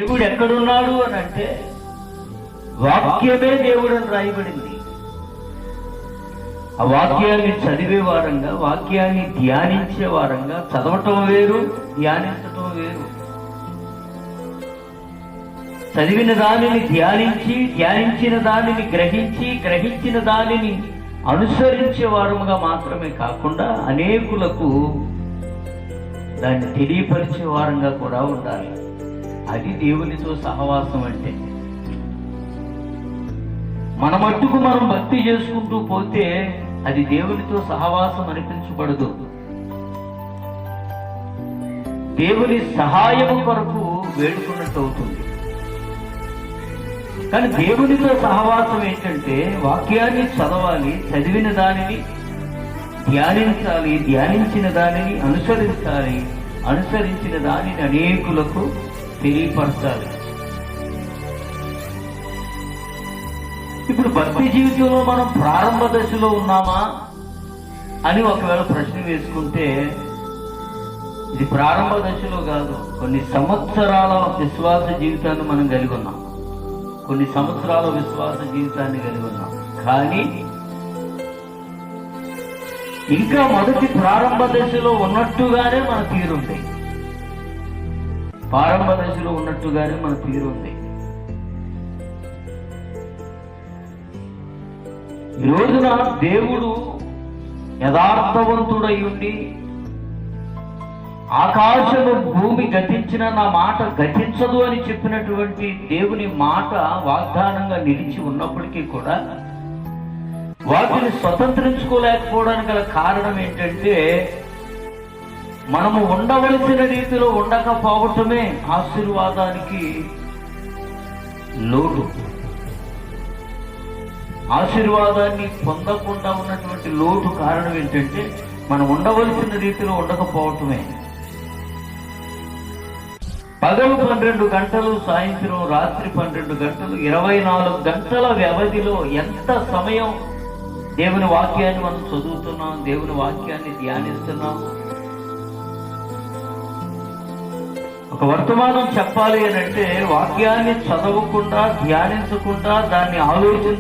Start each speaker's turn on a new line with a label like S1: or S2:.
S1: దేవుడు ఎక్కడున్నాడు అని అంటే వాక్యమే దేవుడు అని రాయబడింది. ఆ వాక్యాన్ని చదివే వారంగా, వాక్యాన్ని ధ్యానించే వారంగా, చదవటం వేరు, ధ్యానించటం వేరు. చదివిన దానిని ధ్యానించి, ధ్యానించిన దానిని గ్రహించి, గ్రహించిన దానిని అనుసరించే వారముగా మాత్రమే కాకుండా అనేకులకు దాన్ని తెలియపరిచే వారంగా కూడా ఉండాలి. అది దేవునితో సహవాసం అంటే. మన మట్టుకు మనం భక్తి చేసుకుంటూ పోతే అది దేవునితో సహవాసం అనిపించబడదు. దేవుని సహాయం కొరకు వేడుకున్నట్టు అవుతుంది. కానీ దేవునితో సహవాసం ఏంటంటే వాక్యాన్ని చదవాలి, చదివిన దానిని ధ్యానించాలి, ధ్యానించిన దానిని అనుసరించాలి, అనుసరించిన దానిని అనేకులకు తెలియపరచాలి. ఇప్పుడు భక్తి జీవితంలో మనం ప్రారంభ దశలో ఉన్నామా అని ఒకవేళ ప్రశ్న వేసుకుంటే ఇది ప్రారంభ దశలో కాదు. కొన్ని సంవత్సరాల విశ్వాస జీవితాన్ని మనం కలిగి ఉన్నాం, కొన్ని సంవత్సరాల విశ్వాస జీవితాన్ని కలిగి ఉన్నాం. కానీ ఇంకా మొదటి ప్రారంభ దశలో ఉన్నట్టుగానే మన తీరుంది, ప్రారంభ దశలో ఉన్నట్టుగానే మన తీరుంది. ఈ రోజున దేవుడు యథార్థవంతుడై ఉండి ఆకాశము భూమి గతించిన నా మాట గతించదు అని చెప్పినటువంటి దేవుని మాట వాగ్దానంగా నిలిచి ఉన్నప్పటికీ కూడా వాటిని స్వతంత్రించుకోలేకపోవడానికి గల కారణం ఏంటంటే మనము ఉండవలసిన రీతిలో ఉండకపోవటమే ఆశీర్వాదానికి లోటు. ఆశీర్వాదాన్ని పొందకుండా ఉన్నటువంటి లోటు కారణం ఏంటంటే మనం ఉండవలసిన రీతిలో ఉండకపోవటమే. పగలు 12 గంటలు, సాయంత్రం రాత్రి 12 గంటలు, 24 గంటల వ్యవధిలో ఎంత సమయం దేవుని వాక్యాన్ని మనం చదువుతున్నాం, దేవుని వాక్యాన్ని ధ్యానిస్తున్నాం. ఒక వర్తమానం చెప్పాలి అని అంటే వాక్యాన్ని చదవకుండా, ధ్యానించకుండా, దాన్ని ఆలోచించ